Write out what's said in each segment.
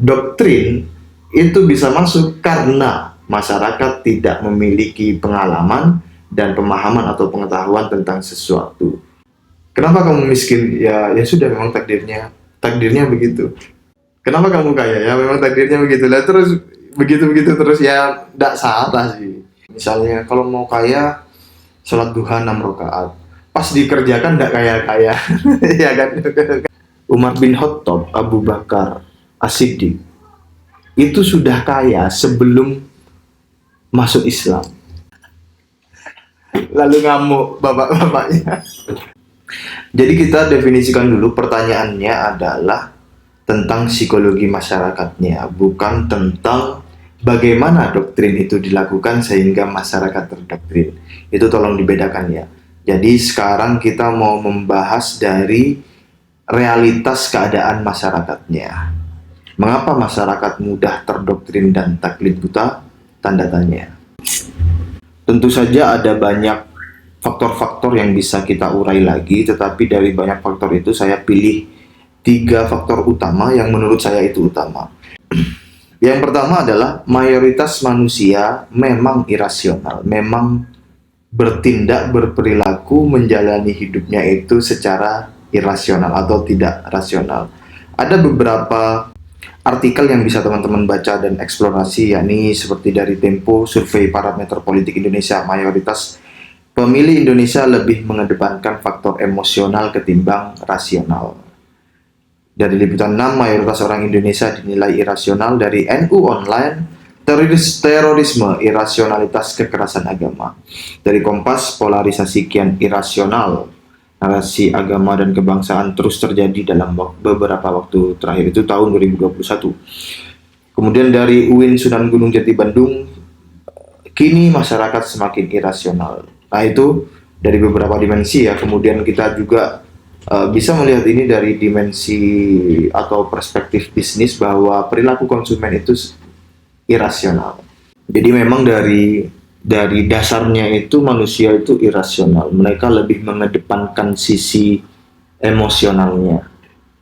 Doktrin itu bisa masuk karena masyarakat tidak memiliki pengalaman dan pemahaman atau pengetahuan tentang sesuatu. Kenapa kamu miskin? Ya, ya sudah, memang takdirnya begitu. Kenapa kamu kaya? Ya memang takdirnya begitu lah. Terus begitu terus, ya tidak salah sih. Misalnya kalau mau kaya, sholat duha 6 rakaat. Pas dikerjakan tidak kaya-kaya. Ya kan? Umar bin Khattab, Abu Bakar As-Siddiq itu sudah kaya sebelum masuk Islam. Lalu ngamuk bapak-bapaknya. Jadi kita definisikan dulu, pertanyaannya adalah tentang psikologi masyarakatnya, bukan tentang bagaimana doktrin itu dilakukan sehingga masyarakat terdoktrin. Itu tolong dibedakan ya. Jadi sekarang kita mau membahas dari realitas keadaan masyarakatnya. Mengapa masyarakat mudah terdoktrin dan taklid buta? Tanda tanya. Tentu saja ada banyak faktor-faktor yang bisa kita urai lagi, tetapi dari banyak faktor itu saya pilih 3 faktor utama yang menurut saya itu utama. Yang pertama adalah mayoritas manusia memang irasional, memang bertindak, berperilaku, menjalani hidupnya itu secara irasional atau tidak rasional. Ada beberapa artikel yang bisa teman-teman baca dan eksplorasi, yakni seperti dari Tempo, survei parameter politik Indonesia, mayoritas pemilih Indonesia lebih mengedepankan faktor emosional ketimbang rasional. Dari Liputan 6, mayoritas orang Indonesia dinilai irasional. Dari NU Online, terorisme, irasionalitas, kekerasan agama. Dari Kompas, polarisasi kian irasional, narasi agama dan kebangsaan terus terjadi dalam beberapa waktu terakhir, itu tahun 2021. Kemudian dari UIN Sunan Gunung Jati Bandung, kini masyarakat semakin irasional. Nah itu dari beberapa dimensi ya. Kemudian kita juga bisa melihat ini dari dimensi atau perspektif bisnis, bahwa perilaku konsumen itu irasional. Jadi memang dari dasarnya itu manusia itu irasional. Mereka lebih mengedepankan sisi emosionalnya,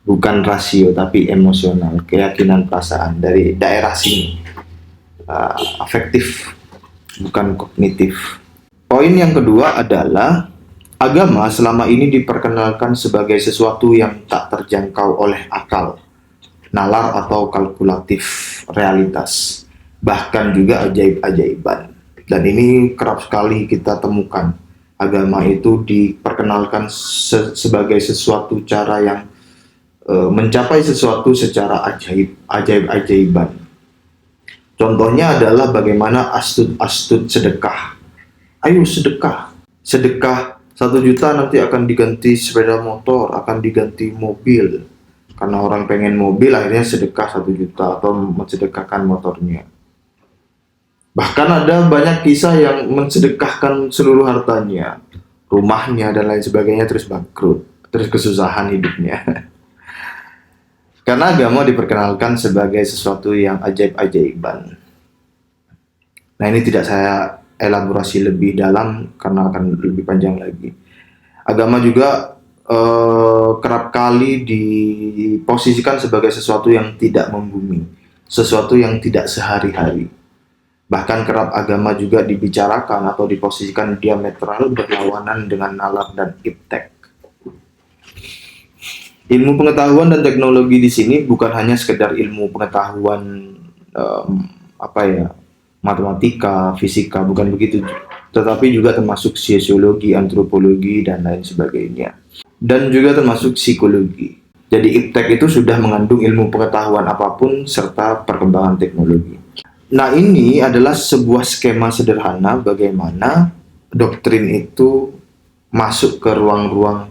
bukan rasio tapi emosional, keyakinan, perasaan dari daerah sini, afektif bukan kognitif. Poin yang kedua adalah agama selama ini diperkenalkan sebagai sesuatu yang tak terjangkau oleh akal, nalar atau kalkulatif realitas, bahkan juga ajaib-ajaiban. Dan ini kerap sekali kita temukan. Agama itu diperkenalkan sebagai sesuatu cara yang mencapai sesuatu secara ajaib-ajaiban. Contohnya adalah bagaimana astut-astut sedekah. Ayo sedekah 1 juta nanti akan diganti sepeda motor, akan diganti mobil. Karena orang pengen mobil, akhirnya sedekah 1 juta atau mensedekahkan motornya. Bahkan ada banyak kisah yang mensedekahkan seluruh hartanya, rumahnya dan lain sebagainya, terus bangkrut, terus kesusahan hidupnya. Karena agama diperkenalkan sebagai sesuatu yang ajaib-ajaiban. Nah ini tidak saya elaborasi lebih dalam karena akan lebih panjang lagi. Agama juga kerap kali diposisikan sebagai sesuatu yang tidak membumi, sesuatu yang tidak sehari-hari. Bahkan kerap agama juga dibicarakan atau diposisikan diametral berlawanan dengan nalar dan iptek. Ilmu pengetahuan dan teknologi di sini bukan hanya sekedar ilmu pengetahuan matematika, fisika, bukan begitu, tetapi juga termasuk sosiologi, antropologi, dan lain sebagainya. Dan juga termasuk psikologi. Jadi iptek itu sudah mengandung ilmu pengetahuan apapun serta perkembangan teknologi. Nah ini adalah sebuah skema sederhana bagaimana doktrin itu masuk ke ruang-ruang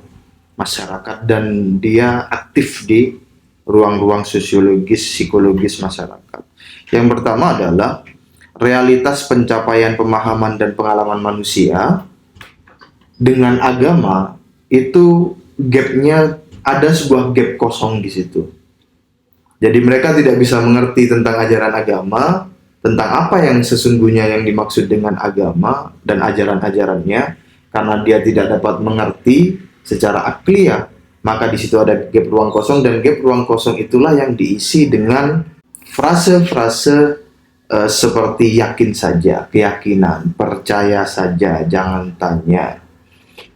masyarakat dan dia aktif di ruang-ruang sosiologis, psikologis masyarakat. Yang pertama adalah realitas pencapaian pemahaman dan pengalaman manusia dengan agama itu gapnya, ada sebuah gap kosong di situ. Jadi mereka tidak bisa mengerti tentang ajaran agama, tentang apa yang sesungguhnya yang dimaksud dengan agama dan ajaran-ajarannya, karena dia tidak dapat mengerti secara akliah, maka di situ ada gap ruang kosong, dan gap ruang kosong itulah yang diisi dengan frase-frase seperti yakin saja, keyakinan, percaya saja, jangan tanya,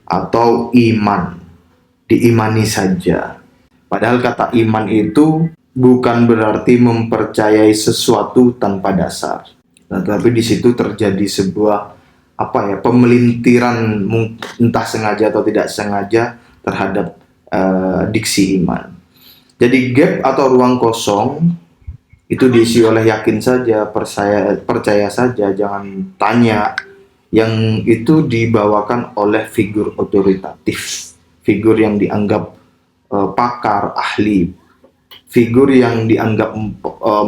atau iman, diimani saja. Padahal kata iman itu bukan berarti mempercayai sesuatu tanpa dasar. Tetapi di situ terjadi sebuah pemelintiran, entah sengaja atau tidak sengaja, terhadap diksi iman. Jadi gap atau ruang kosong itu diisi oleh yakin saja, percaya saja, jangan tanya, yang itu dibawakan oleh figur otoritatif, figur yang dianggap pakar, ahli, figur yang dianggap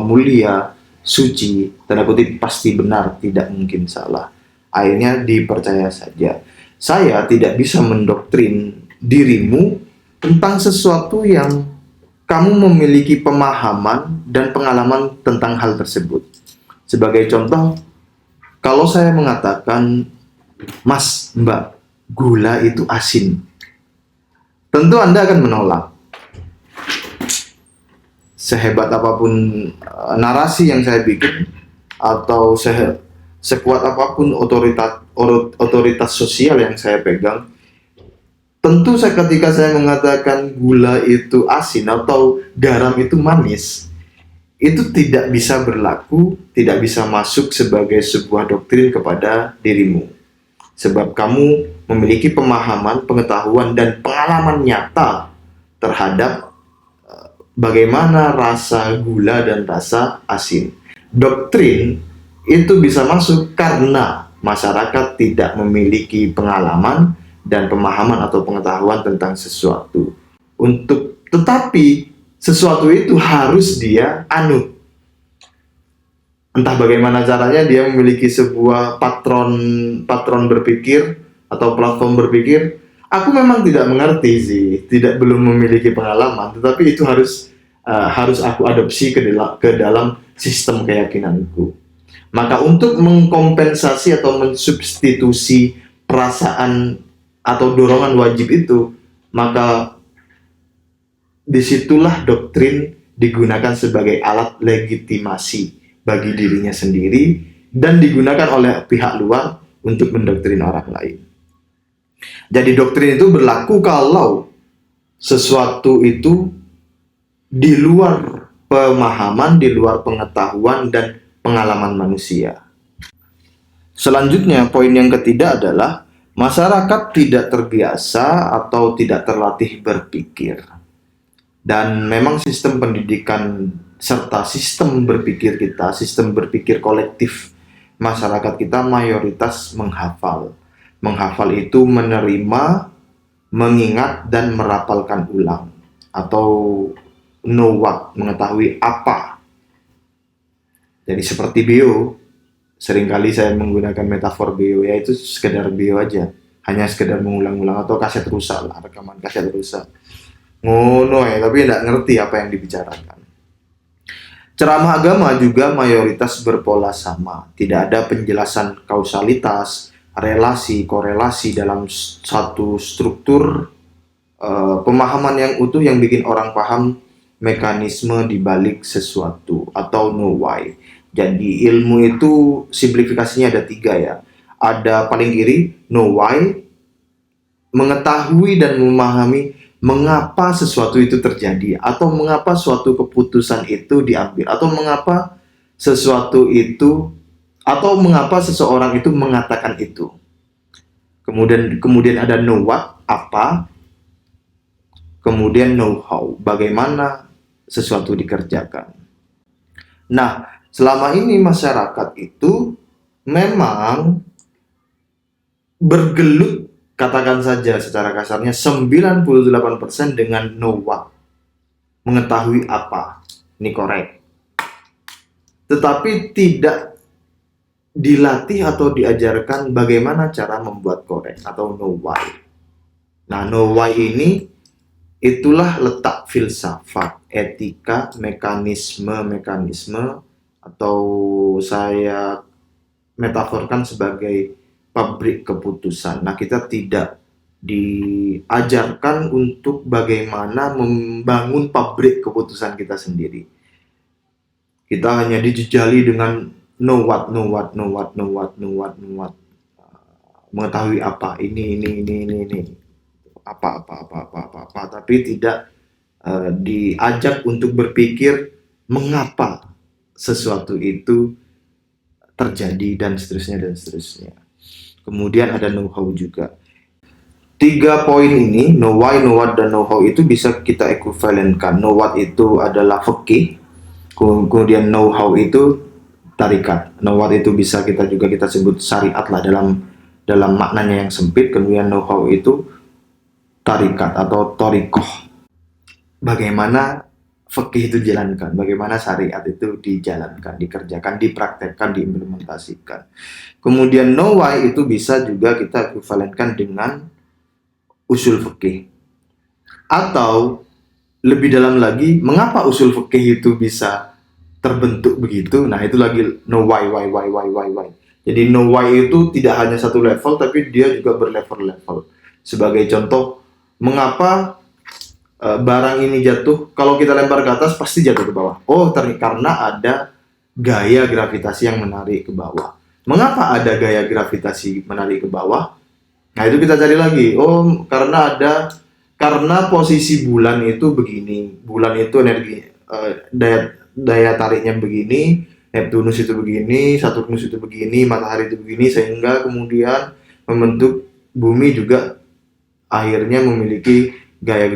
mulia, suci, tanda kutip pasti benar, tidak mungkin salah. Akhirnya dipercaya saja. Saya tidak bisa mendoktrin dirimu tentang sesuatu yang kamu memiliki pemahaman dan pengalaman tentang hal tersebut. Sebagai contoh, kalau saya mengatakan, Mas, Mbak, gula itu asin, tentu Anda akan menolak. Sehebat apapun narasi yang saya bikin, atau sekuat apapun otoritas sosial yang saya pegang, tentu ketika saya mengatakan gula itu asin atau garam itu manis, itu tidak bisa berlaku, tidak bisa masuk sebagai sebuah doktrin kepada dirimu. Sebab kamu memiliki pemahaman, pengetahuan, dan pengalaman nyata terhadap bagaimana rasa gula dan rasa asin. Doktrin itu bisa masuk karena masyarakat tidak memiliki pengalaman dan pemahaman atau pengetahuan tentang sesuatu. Tetapi sesuatu itu harus dia anut. Entah bagaimana caranya, dia memiliki sebuah patron berpikir atau platform berpikir. Aku memang tidak mengerti sih, belum memiliki pengalaman, tetapi itu harus aku adopsi ke dalam sistem keyakinanku. Maka untuk mengkompensasi atau mensubstitusi perasaan atau dorongan wajib itu, maka disitulah doktrin digunakan sebagai alat legitimasi bagi dirinya sendiri dan digunakan oleh pihak luar untuk mendoktrin orang lain. Jadi doktrin itu berlaku kalau sesuatu itu di luar pemahaman, di luar pengetahuan dan pengalaman manusia. Selanjutnya, poin yang ketiga adalah masyarakat tidak terbiasa atau tidak terlatih berpikir. Dan memang sistem pendidikan serta sistem berpikir kita, sistem berpikir kolektif masyarakat kita mayoritas menghafal. Menghafal itu menerima, mengingat, dan merapalkan ulang. Atau know what, mengetahui apa. Jadi seperti bio, seringkali saya menggunakan metafor bio, yaitu sekedar bio aja. Hanya sekedar mengulang-ulang, atau kaset rusak lah, rekaman kaset rusak. Ngono ya, tapi tidak ngerti apa yang dibicarakan. Ceramah agama juga mayoritas berpola sama. Tidak ada penjelasan kausalitas, relasi, korelasi dalam satu struktur pemahaman yang utuh yang bikin orang paham mekanisme di balik sesuatu atau know why. Jadi ilmu itu simplifikasinya ada 3 ya. Ada paling kiri, know why, mengetahui dan memahami mengapa sesuatu itu terjadi, atau mengapa suatu keputusan itu diambil, atau mengapa sesuatu itu, atau mengapa seseorang itu mengatakan itu. Kemudian ada know what, apa, kemudian know how, bagaimana sesuatu dikerjakan. Nah, selama ini masyarakat itu memang bergelut, katakan saja secara kasarnya 98% dengan know what, mengetahui apa, ini korek. Tetapi tidak dilatih atau diajarkan bagaimana cara membuat korek atau know why. Nah, know why ini itulah letak filsafat, etika, mekanisme atau saya metaforkan sebagai pabrik keputusan. Nah, kita tidak diajarkan untuk bagaimana membangun pabrik keputusan kita sendiri. Kita hanya dijejali dengan know what, know what, know what, know what, know what, know what. Mengetahui apa, ini, apa, tapi tidak diajak untuk berpikir mengapa sesuatu itu terjadi dan seterusnya dan seterusnya. Kemudian ada know-how juga. 3 poin ini, know why, know what, dan know how itu bisa kita ekuivalenkan. Know what itu adalah fikih, kemudian know how itu tarikat. Know what itu bisa kita sebut syariat lah dalam maknanya yang sempit. Kemudian know how itu tarikat atau torikoh. Bagaimana fikih itu dijalankan, bagaimana syariat itu dijalankan, dikerjakan, dipraktekkan, diimplementasikan. Kemudian know why itu bisa juga kita ekuivalenkan dengan usul fikih. Atau lebih dalam lagi, mengapa usul fikih itu bisa terbentuk begitu? Nah, itu lagi know why. Jadi know why itu tidak hanya satu level, tapi dia juga berlevel-level. Sebagai contoh, mengapa barang ini jatuh, kalau kita lempar ke atas pasti jatuh ke bawah. Oh, karena ada gaya gravitasi yang menarik ke bawah. Mengapa ada gaya gravitasi menarik ke bawah? Nah, itu kita cari lagi. Oh, karena posisi bulan itu begini. Bulan itu energi daya tariknya begini, Neptunus itu begini, Saturnus itu begini, matahari itu begini, sehingga kemudian membentuk bumi juga akhirnya memiliki gaya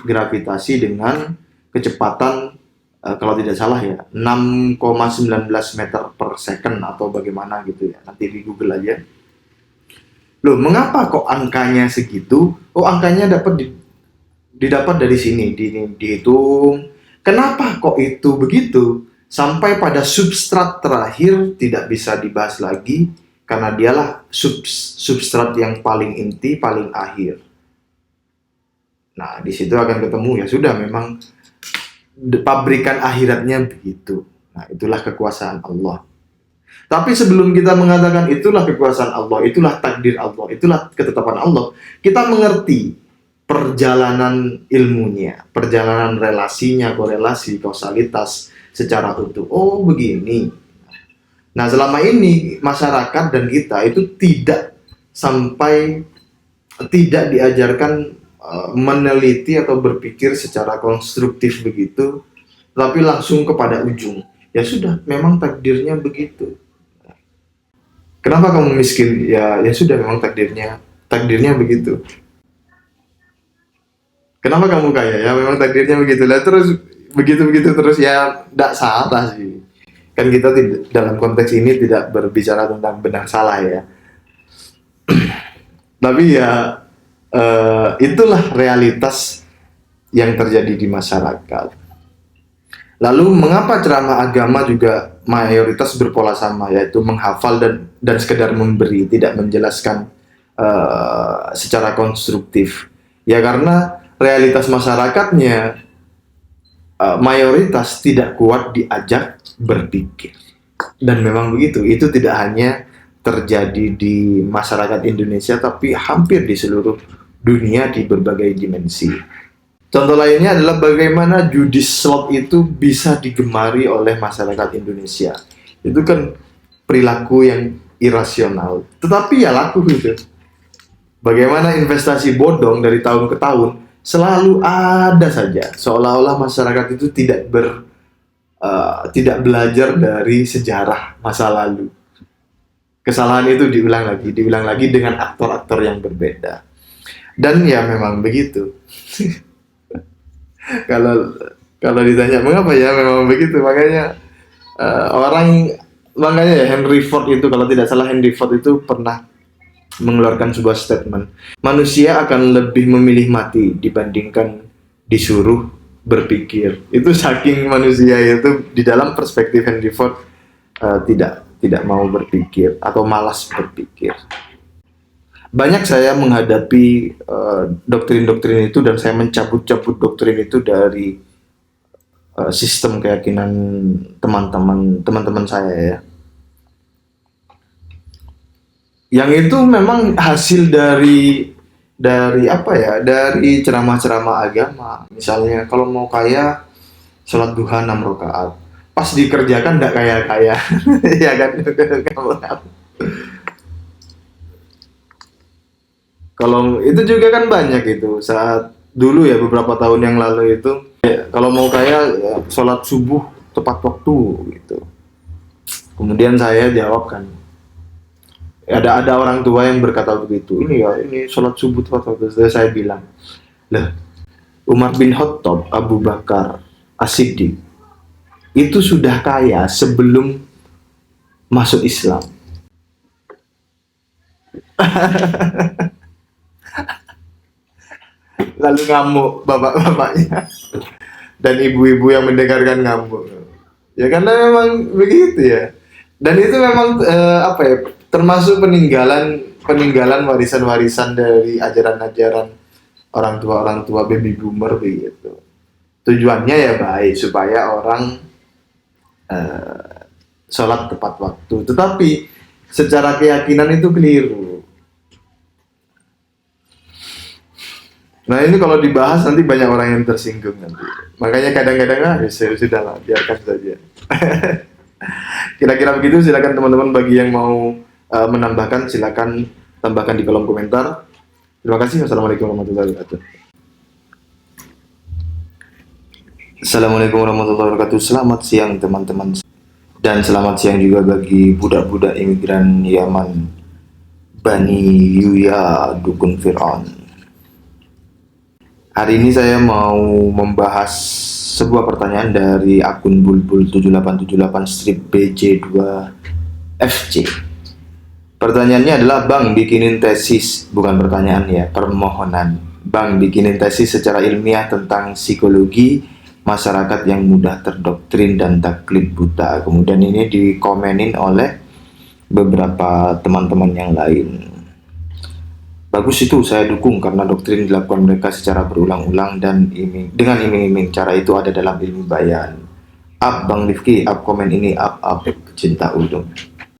gravitasi dengan kecepatan kalau tidak salah ya 6,19 meter per second atau bagaimana gitu ya. Nanti di Google aja. Loh, mengapa kok angkanya segitu? Oh, angkanya didapat dari sini, dihitung. Kenapa kok itu begitu? Sampai pada substrat terakhir tidak bisa dibahas lagi karena dialah substrat yang paling inti, paling akhir. Nah, di situ akan ketemu ya sudah memang pabrikan akhiratnya begitu. Nah, itulah kekuasaan Allah. Tapi sebelum kita mengatakan itulah kekuasaan Allah, itulah takdir Allah, itulah ketetapan Allah, kita mengerti perjalanan ilmunya, perjalanan relasinya, korelasi, kausalitas secara utuh. Oh, begini. Nah, selama ini masyarakat dan kita itu tidak diajarkan meneliti atau berpikir secara konstruktif begitu, tapi langsung kepada ujung. Ya sudah, memang takdirnya begitu. Kenapa kamu miskin? Ya sudah, memang takdirnya begitu. Kenapa kamu kaya? Ya memang takdirnya begitu. Lah terus begitu terus ya tidak salah sih. Kan kita dalam konteks ini tidak berbicara tentang benar salah ya. Tapi ya itulah realitas yang terjadi di masyarakat. Lalu mengapa ceramah agama juga mayoritas berpola sama, yaitu menghafal dan sekedar memberi, tidak menjelaskan secara konstruktif? Ya karena realitas masyarakatnya mayoritas tidak kuat diajak berpikir. Dan memang begitu, itu tidak hanya terjadi di masyarakat Indonesia, tapi hampir di seluruh dunia di berbagai dimensi. Contoh lainnya adalah bagaimana judi slot itu bisa digemari oleh masyarakat Indonesia. Itu kan perilaku yang irasional, tetapi ya laku gitu. Bagaimana investasi bodong dari tahun ke tahun selalu ada saja, seolah-olah masyarakat itu tidak belajar dari sejarah masa lalu. Kesalahan itu diulang lagi dengan aktor-aktor yang berbeda. Dan ya memang begitu. Kalau ditanya mengapa ya memang begitu, makanya Henry Ford itu, kalau tidak salah Henry Ford itu pernah mengeluarkan sebuah statement, manusia akan lebih memilih mati dibandingkan disuruh berpikir. Itu saking manusia itu di dalam perspektif Henry Ford tidak mau berpikir atau malas berpikir. Banyak saya menghadapi doktrin-doktrin itu dan saya mencabut-cabut doktrin itu dari sistem keyakinan teman-teman saya ya. Yang itu memang hasil dari ceramah-ceramah agama. Misalnya kalau mau kaya, sholat duha 6 rakaat. pas dikerjakan nggak kaya-kaya. Ya kan? Kalau itu juga kan banyak itu saat dulu ya beberapa tahun yang lalu itu ya, kalau mau kaya ya, sholat subuh tepat waktu gitu. Kemudian saya jawab kan, ada orang tua yang berkata begitu, ini ya ini sholat subuh tepat waktu. Saya bilang, lah Umar bin Khattab, Abu Bakar, As-Siddiq itu sudah kaya sebelum masuk Islam. Lalu ngamuk bapak-bapaknya dan ibu-ibu yang mendengarkan ngamuk. Ya karena memang begitu ya. Dan itu memang apa ya? Termasuk peninggalan peninggalan warisan-warisan dari ajaran-ajaran orang tua baby boomer begitu. Tujuannya ya baik supaya orang sholat tepat waktu. Tetapi secara keyakinan itu keliru. Nah ini kalau dibahas nanti banyak orang yang tersinggung nanti. Makanya kadang-kadang sudah lah, biarkan saja. Kira-kira begitu. Silakan teman-teman bagi yang mau menambahkan silakan tambahkan di kolom komentar. Terima kasih. Wassalamualaikum warahmatullahi wabarakatuh. Assalamualaikum warahmatullahi wabarakatuh. Selamat siang teman-teman. Dan selamat siang juga bagi budak-budak imigran Yaman, Bani Yuya Dukun Fir'aun. Hari ini saya mau membahas sebuah pertanyaan dari akun bulbul7878 strip BJ2FC. Pertanyaannya adalah, Bang bikinin tesis, bukan pertanyaan ya, permohonan. Bang bikinin tesis secara ilmiah tentang psikologi masyarakat yang mudah terdoktrin dan taklid buta. Kemudian ini dikomenin oleh beberapa teman-teman yang lain. Bagus itu, saya dukung karena doktrin dilakukan mereka secara berulang-ulang dan dengan iming-iming. Cara itu ada dalam ilmu bayan. Up Bang Rifki, up komen ini, up cinta ulung.